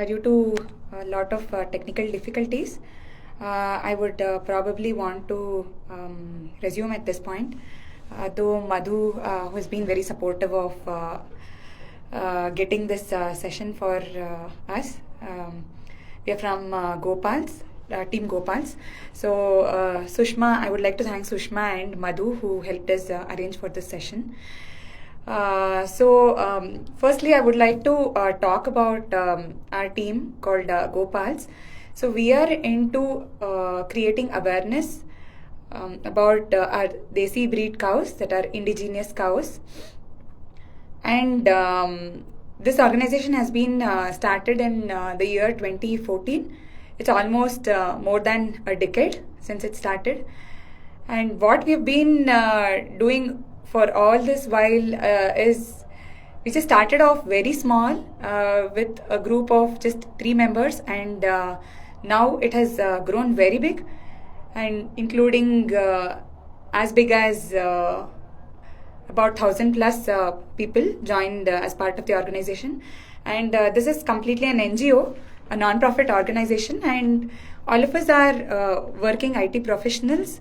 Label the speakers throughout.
Speaker 1: Due to a lot of technical difficulties, I would probably want to resume at this point. Though Madhu, who has been very supportive of getting this session for us. We are from GoPals, Team GoPals. So Sushma, I would like to thank Sushma and Madhu who helped us arrange for this session. Firstly, I would like to talk about our team called GoPals. So we are into creating awareness about our desi breed cows, that are indigenous cows. And this organization has been started in the year 2014. It's almost more than a decade since it started. And what we've been doing for all this while is we just started off very small with a group of just 3 members, and now it has grown very big, and including as big as about 1,000 plus people joined as part of the organization. And this is completely an NGO, a non-profit organization, and all of us are working IT professionals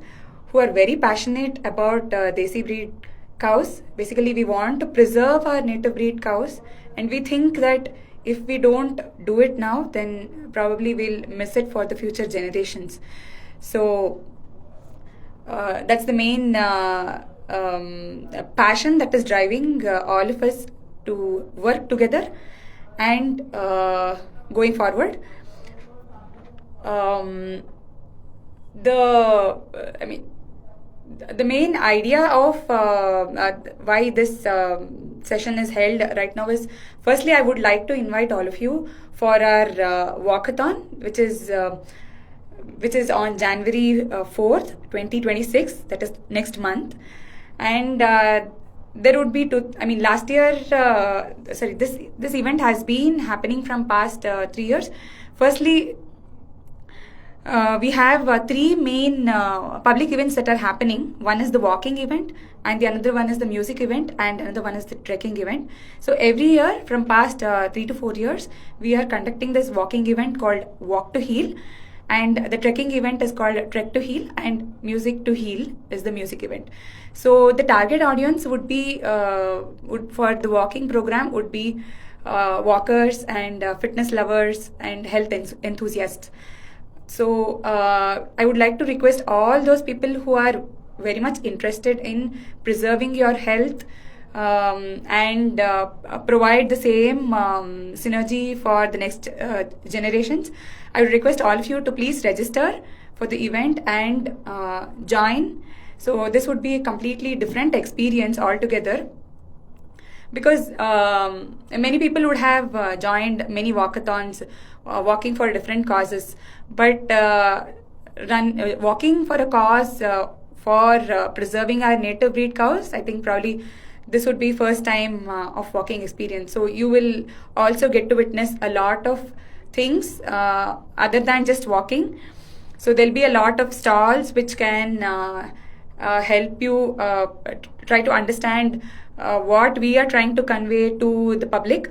Speaker 1: who are very passionate about desi breed cows. Basically, we want to preserve our native breed cows, and we think that if we don't do it now, then probably we'll miss it for the future generations. So that's the main passion that is driving all of us to work together and going forward. The main idea of why this session is held right now is, firstly, I would like to invite all of you for our walkathon, which is on January 4th, 2026, that is next month. And there would be last year, this event has been happening from past 3 years. Firstly, we have 3 main public events that are happening. One is the walking event, and the another one is the music event, and another one is the trekking event. So every year from past 3 to 4 years, we are conducting this walking event called Walk2HEAL, and the trekking event is called Trek to Heal, and Music to Heal is the music event. So the target audience would be for the walking program would be walkers and fitness lovers and health enthusiasts. So I would like to request all those people who are very much interested in preserving your health and provide the same synergy for the next generations. I would request all of you to please register for the event and join. So this would be a completely different experience altogether, because many people would have joined many walkathons, walking for different causes, but walking for a cause for preserving our native breed cows, I think probably this would be first time of walking experience. So you will also get to witness a lot of things other than just walking. So there'll be a lot of stalls which can help you try to understand what we are trying to convey to the public,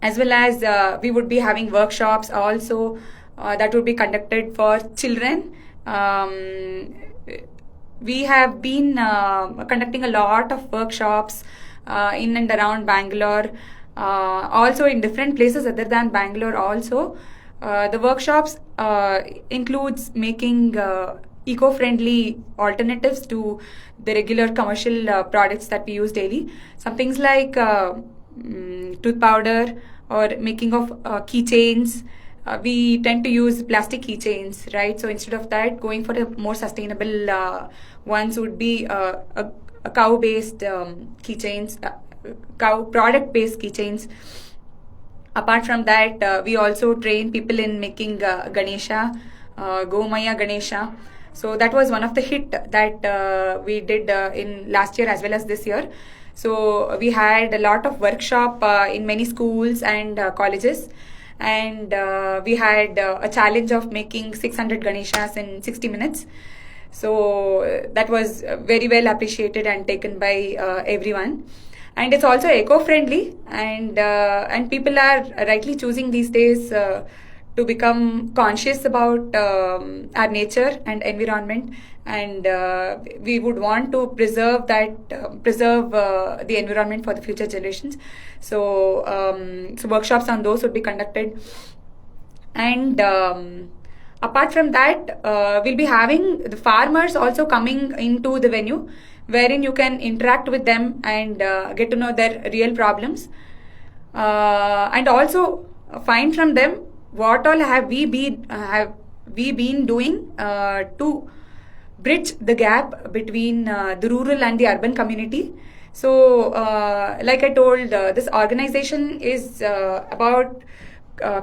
Speaker 1: as well as we would be having workshops also that would be conducted for children. We have been conducting a lot of workshops in and around Bangalore, also in different places other than Bangalore also. The workshops includes making eco-friendly alternatives to the regular commercial products that we use daily. Some things like tooth powder or making of keychains. We tend to use plastic keychains, right? So instead of that, going for a more sustainable ones would be a cow-based keychains, cow product-based keychains. Apart from that, we also train people in making Ganesha, Gomaya Ganesha. So that was one of the hit that we did in last year as well as this year. So we had a lot of workshop in many schools and colleges, and we had a challenge of making 600 Ganeshas in 60 minutes. So that was very well appreciated and taken by everyone. and it's also eco-friendly, and people are rightly choosing these days to become conscious about our nature and environment, and we would want to preserve the environment for the future generations. So workshops on those would be conducted, and apart from that, we'll be having the farmers also coming into the venue, wherein you can interact with them and get to know their real problems, and also find from them what all have we been doing to bridge the gap between the rural and the urban community. So like I told, this organization is about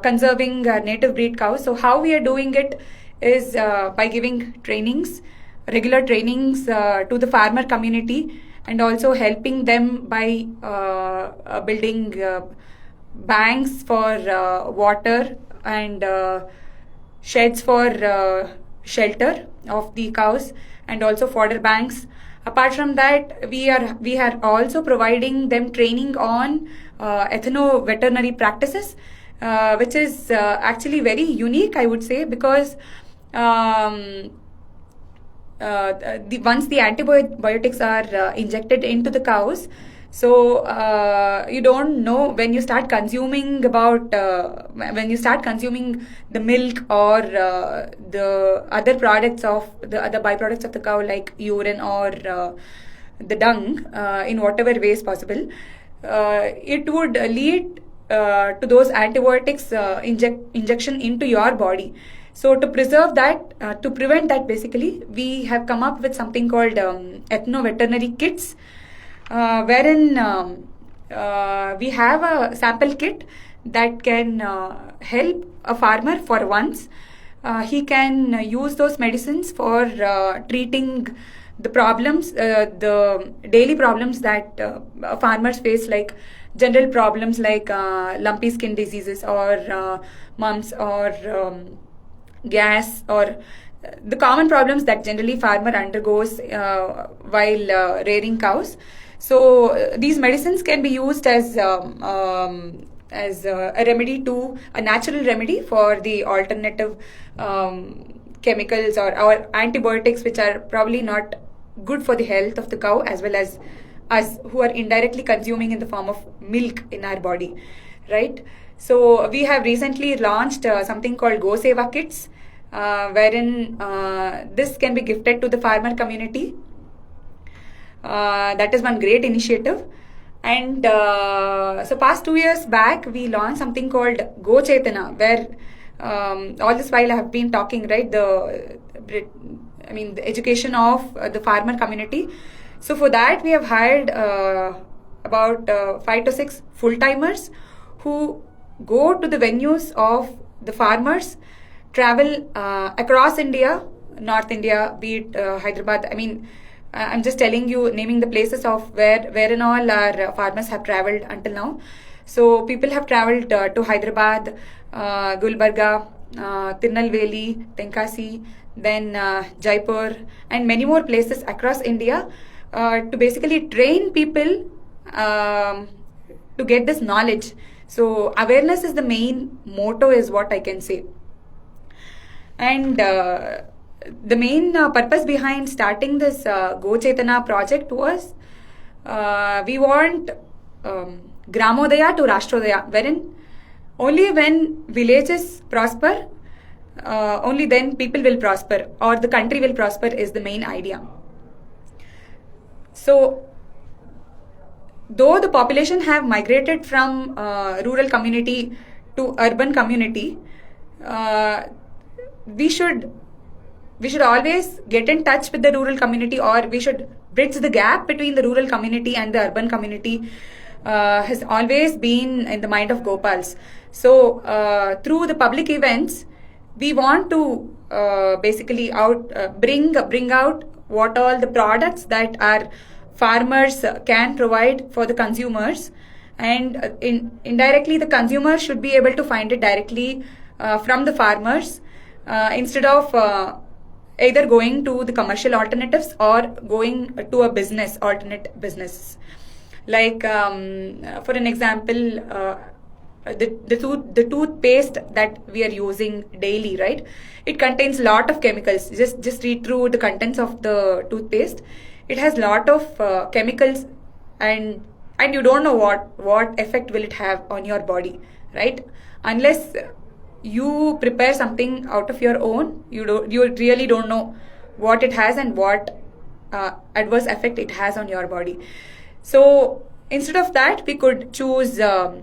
Speaker 1: conserving native breed cows. So how we are doing it is by giving trainings, regular trainings to the farmer community, and also helping them by building banks for water and sheds for shelter of the cows, and also fodder banks. Apart from that, we are also providing them training on ethno-veterinary practices, which is actually very unique, I would say, because once the antibiotics are injected into the cows, so you don't know when you start consuming the milk or the other byproducts of the cow, like urine or the dung, in whatever ways possible. It would lead to those antibiotics injection into your body. So to preserve that, to prevent that, basically, we have come up with something called ethno-veterinary kits, wherein we have a sample kit that can help a farmer for once. He can use those medicines for treating the problems, the daily problems that farmers face, like general problems like lumpy skin diseases or mumps or gas, or the common problems that generally farmer undergoes while rearing cows. So these medicines can be used as a remedy, to a natural remedy for the alternative chemicals or antibiotics, which are probably not good for the health of the cow, as well as us, who are indirectly consuming in the form of milk in our body, right? So we have recently launched something called Seva kits, wherein this can be gifted to the farmer community. That is one great initiative. And so past 2 years back, we launched something called Go Chetana, where all this while I have been talking, right, the education of the farmer community. So for that, we have hired about 5 to 6 full-timers who go to the venues of the farmers, travel across India, North India, be it Hyderabad. I'm just telling you, naming the places of wherein all our farmers have traveled until now. So people have traveled to Hyderabad, Gulbarga, Tirunelveli, Tenkasi, then Jaipur, and many more places across India, to basically train people to get this knowledge. So awareness is the main motto, is what I can say. And the main purpose behind starting this Go Chetana project was we want Gramodaya to Rashtrodaya, wherein only when villages prosper, only then people will prosper, or the country will prosper, is the main idea. So though the population have migrated from rural community to urban community, we should always get in touch with the rural community, or we should bridge the gap between the rural community and the urban community, has always been in the mind of GoPals. So through the public events, we want to basically bring out what all the products that our farmers can provide for the consumers, and indirectly the consumer should be able to find it directly from the farmers, instead of either going to the commercial alternatives or going to a alternate business. Like for an example, the toothpaste that we are using daily, right? It contains lot of chemicals. Just read through the contents of the toothpaste. It has lot of chemicals, and you don't know what effect will it have on your body, right? Unless you prepare something out of your own, you really don't know what it has and what adverse effect it has on your body. So instead of that, we could choose a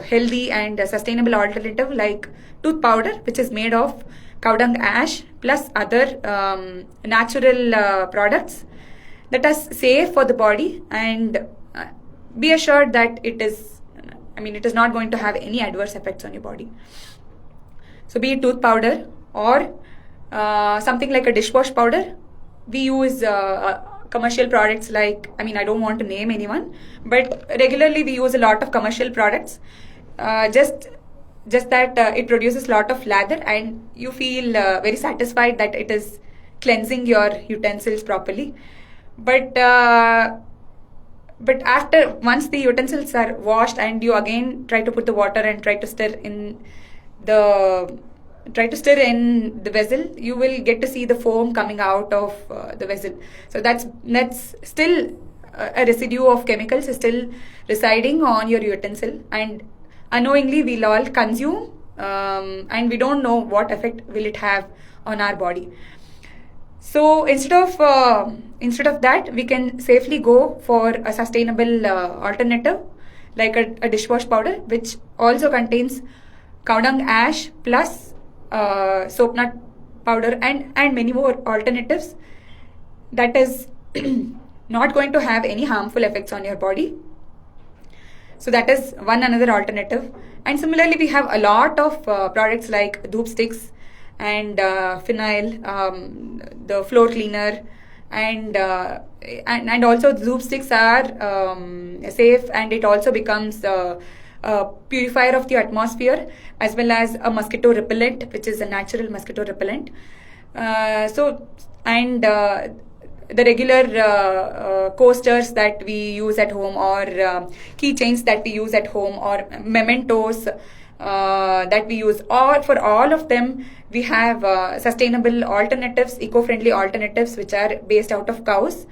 Speaker 1: healthy and sustainable alternative like tooth powder, which is made of cow dung ash plus other natural products that are safe for the body, and be assured that it is not going to have any adverse effects on your body. So be it tooth powder or something like a dishwash powder. We use commercial products like, I don't want to name anyone, but regularly we use a lot of commercial products. Just that it produces a lot of lather, and you feel very satisfied that it is cleansing your utensils properly. But after, once the utensils are washed and you again try to put the water and try to stir in the vessel, you will get to see the foam coming out of the vessel. So that's still a residue of chemicals is still residing on your utensil, and unknowingly we'll all consume, and we don't know what effect will it have on our body. So instead of that, we can safely go for a sustainable alternative like a dishwash powder, which also contains cow dung ash plus soap nut powder and many more alternatives that is not going to have any harmful effects on your body. So that is another alternative. And similarly, we have a lot of products like dhoop sticks and phenyl, the floor cleaner, and also dhoop sticks are safe, and it also becomes a purifier of the atmosphere, as well as a mosquito repellent, which is a natural mosquito repellent. The regular coasters that we use at home, or keychains that we use at home, or mementos that we use, or for all of them we have sustainable alternatives, eco-friendly alternatives, which are based out of cows,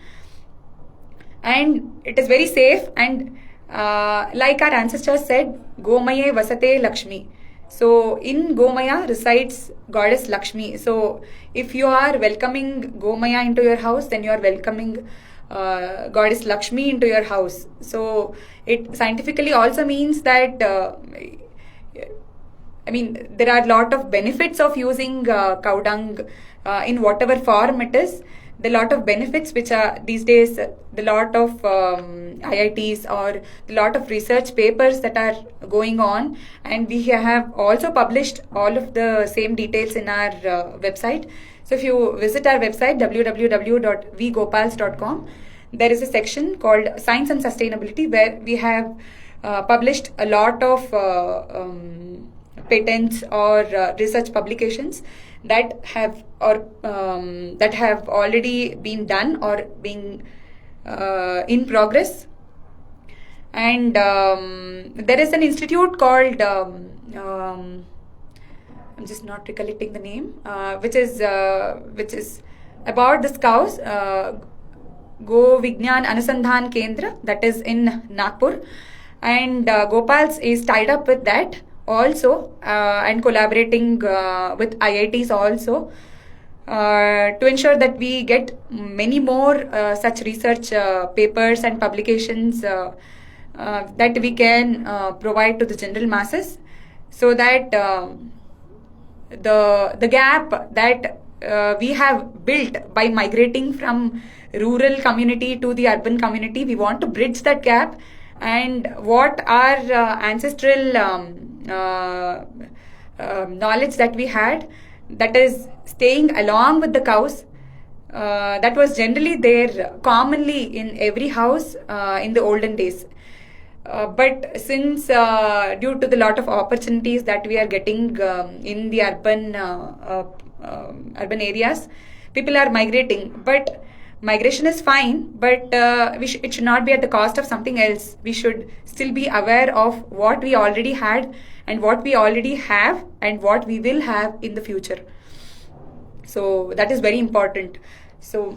Speaker 1: and it is very safe. And like our ancestors said, Gomaye Vasate Lakshmi. So in Gomaya resides goddess Lakshmi. So if you are welcoming Gomaya into your house, then you are welcoming goddess Lakshmi into your house. So it scientifically also means that there are a lot of benefits of using cow dung in whatever form it is. The lot of benefits which are these days, the lot of IITs or the lot of research papers that are going on, and we have also published all of the same details in our website. So if you visit our website www.vgopals.com, there is a section called Science and Sustainability, where we have published a lot of patents or research publications that have already been done or being in progress. And there is an institute called I'm just not recollecting the name, which is about this cows, Go Vignan Anusandhan Kendra, that is in Nagpur, and GoPals is tied up with that also, and collaborating with IITs also, to ensure that we get many more such research papers and publications that we can provide to the general masses, so that the gap that we have built by migrating from rural community to the urban community, we want to bridge that gap. And what our ancestral knowledge that we had, that is staying along with the cows, that was generally there commonly in every house in the olden days. But since due to the lot of opportunities that we are getting in the urban areas, people are migrating. But migration is fine, but it should not be at the cost of something else. We should still be aware of what we already had and what we already have and what we will have in the future. So that is very important. So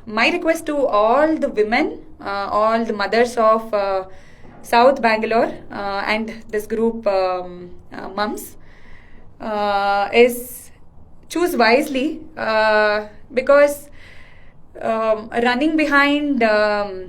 Speaker 1: my request to all the women, all the mothers of South Bangalore and this group mums is choose wisely, because running behind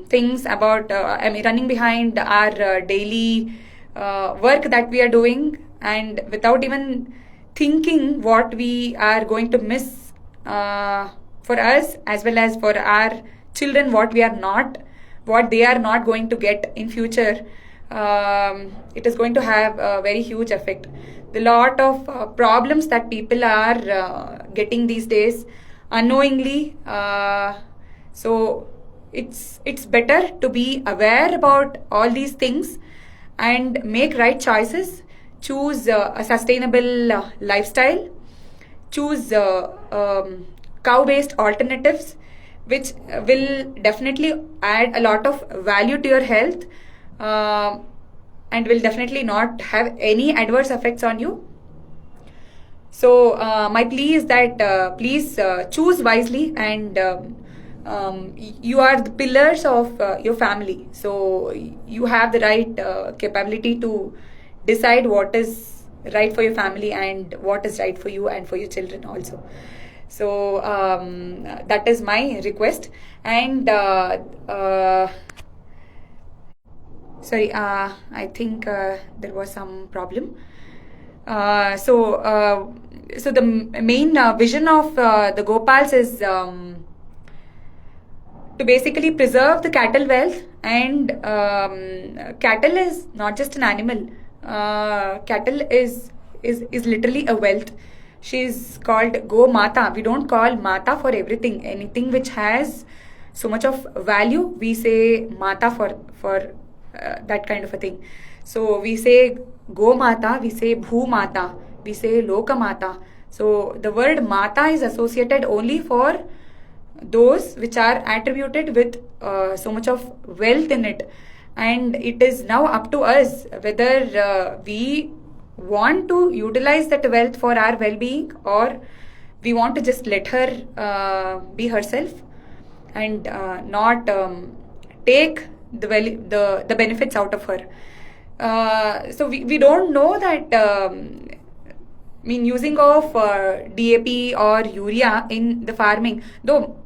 Speaker 1: things about, running behind our daily work that we are doing, and without even thinking what we are going to miss for us as well as for our children, what they are not going to get in future, it is going to have a very huge effect. The lot of problems that people are getting these days unknowingly, so it's better to be aware about all these things and make right choices. Choose a sustainable lifestyle. Choose cow-based alternatives, which will definitely add a lot of value to your health and will definitely not have any adverse effects on you. So my plea is that please choose wisely, and you are the pillars of your family. So you have the right capability to decide what is right for your family and what is right for you and for your children also. So that is my request. And sorry, I think there was some problem. So the main vision of the GoPals is to basically preserve the cattle wealth. And cattle is not just an animal. Cattle is literally a wealth. She is called Go Mata. We don't call Mata for everything. Anything which has so much of value, we say Mata for that kind of a thing. So we say Go Mata, we say Bhu Mata, we say Loka Mata. So the word Mata is associated only for those which are attributed with so much of wealth in it. And it is now up to us whether we want to utilize that wealth for our well-being, or we want to just let her be herself and not take the benefits out of her. So we don't know that using of DAP or urea in the farming, though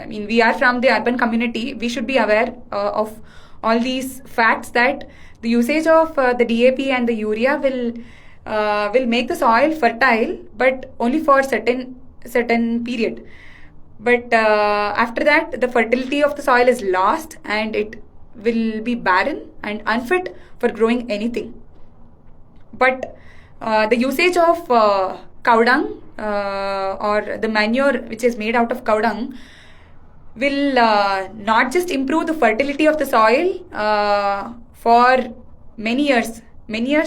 Speaker 1: we are from the urban community, we should be aware of all these facts, that the usage of the DAP and the urea will make the soil fertile, but only for certain period. But after that, the fertility of the soil is lost and it will be barren and unfit for growing anything. But the usage of cow dung or the manure which is made out of cow dung will not just improve the fertility of the soil for many years,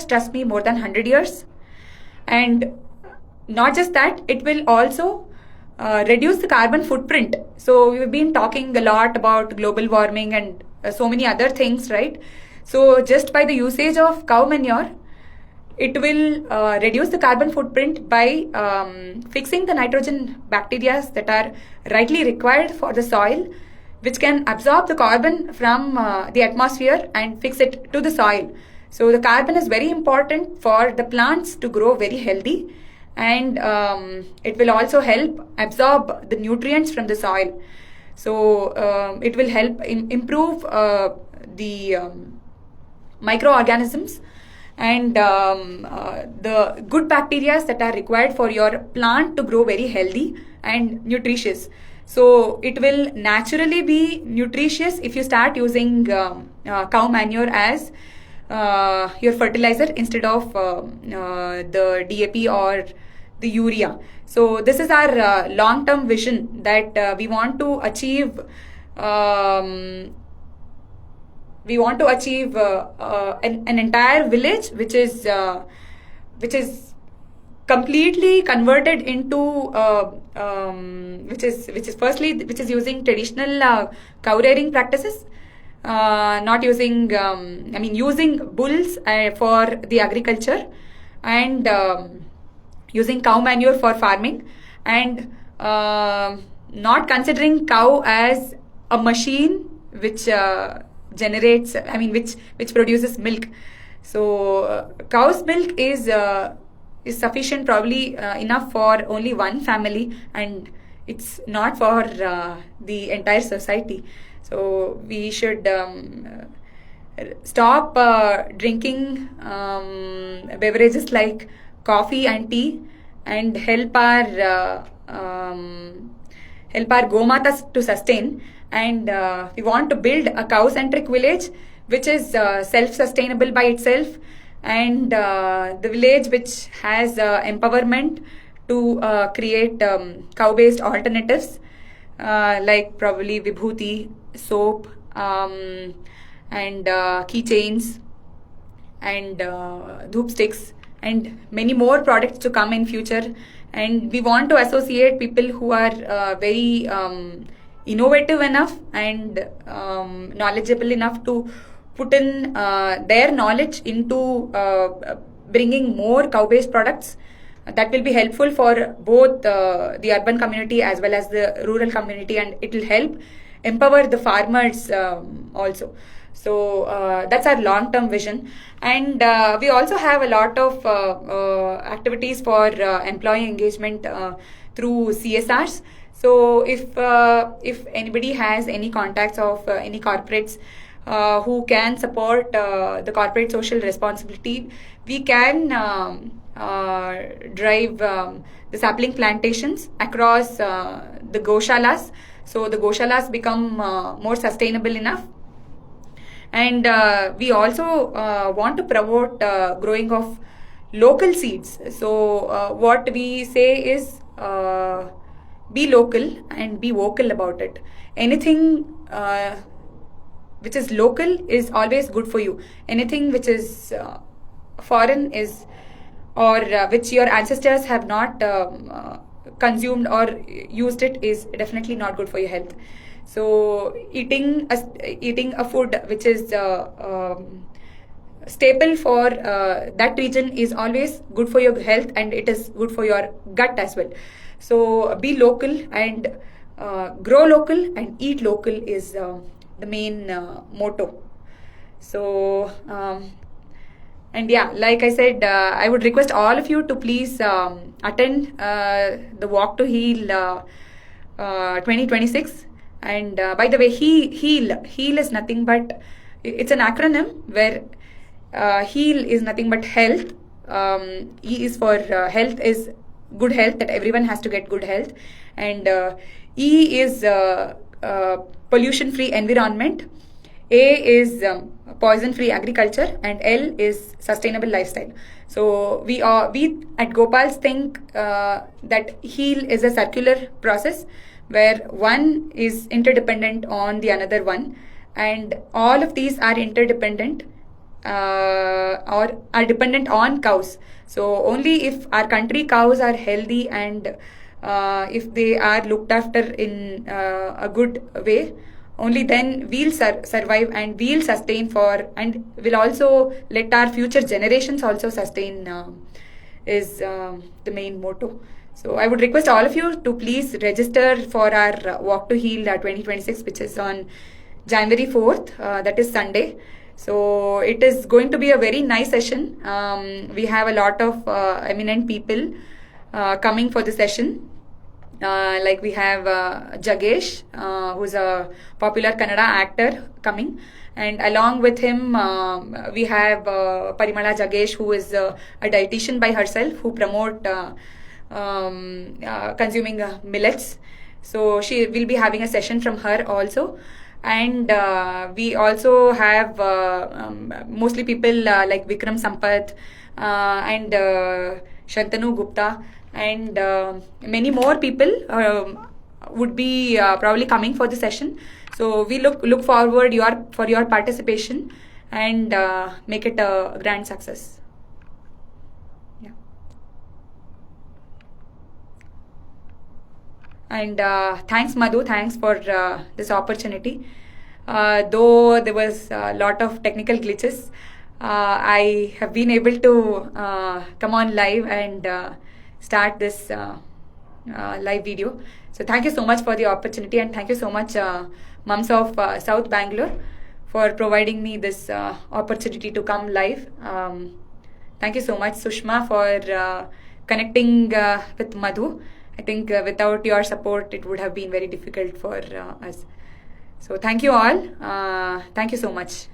Speaker 1: trust me, more than 100 years. And not just that, it will also reduce the carbon footprint. So we've been talking a lot about global warming and so many other things, right? So just by the usage of cow manure, it will reduce the carbon footprint by fixing the nitrogen bacteria that are rightly required for the soil, which can absorb the carbon from the atmosphere and fix it to the soil. So the carbon is very important for the plants to grow very healthy, and it will also help absorb the nutrients from the soil. So it will help improve the microorganisms and the good bacteria that are required for your plant to grow very healthy and nutritious. So it will naturally be nutritious if you start using cow manure as your fertilizer instead of the DAP or the urea. So this is our long-term vision, that we want to achieve an entire village which is completely converted into which is using traditional cow rearing practices, not using using bulls for the agriculture, and using cow manure for farming, and not considering cow as a machine which generates, which produces milk. So cow's milk is sufficient, probably enough for only one family, and it's not for the entire society. So we should stop drinking beverages like coffee and tea, and help our gomatas to sustain. And we want to build a cow-centric village which is self-sustainable by itself, and the village which has empowerment to create cow-based alternatives like probably vibhuti, soap, and keychains, and dhoop sticks, and many more products to come in future. And we want to associate people who are very innovative enough and knowledgeable enough to put in their knowledge into bringing more cow-based products that will be helpful for both the urban community as well as the rural community, and it will help empower the farmers also. So that's our long-term vision. And we also have a lot of activities for employee engagement through CSRs. So if anybody has any contacts of any corporates who can support the corporate social responsibility, we can drive the sapling plantations across the goshalas, so the goshalas become more sustainable enough. And we also want to promote growing of local seeds. So what we say is be local and be vocal about it. Anything which is local is always good for you. Anything which is foreign is, or which your ancestors have not consumed or used it, is definitely not good for your health. So eating a food which is staple for that region is always good for your health, and it is good for your gut as well. So be local and grow local and eat local is the main motto. So and yeah, like I said, I would request all of you to please attend the Walk to Heal 2026. And by the way, heal is nothing but, it's an acronym where heal is nothing but health. E is for health, is good health, that everyone has to get good health. And E is pollution-free environment. A is poison-free agriculture, and L is sustainable lifestyle. So we at GoPals think that heal is a circular process where one is interdependent on the another one, and all of these are interdependent or are dependent on cows. So only if our country cows are healthy and if they are looked after in a good way, only then we'll survive and we'll sustain for, and will also let our future generations also sustain, is the main motto. So I would request all of you to please register for our Walk to Heal 2026, which is on January 4th, that is Sunday. So it is going to be a very nice session. We have a lot of eminent people coming for the session. Like we have Jagesh, who's a popular Kannada actor, coming. And along with him, we have Parimala Jagesh, who is a dietitian by herself, who promote consuming millets. So she will be having a session from her also. And we also have mostly people like Vikram Sampath and Shantanu Gupta, and many more people would be probably coming for the session. So we look forward for your participation and make it a grand success. Yeah. And thanks, Madhu. Thanks for this opportunity. Though there was a lot of technical glitches, I have been able to come on live and start this live video. So thank you so much for the opportunity, and thank you so much, Mums of South Bangalore, for providing me this opportunity to come live. Thank you so much, Sushma, for connecting with Madhu. I think without your support, it would have been very difficult for us. So thank you all. Thank you so much.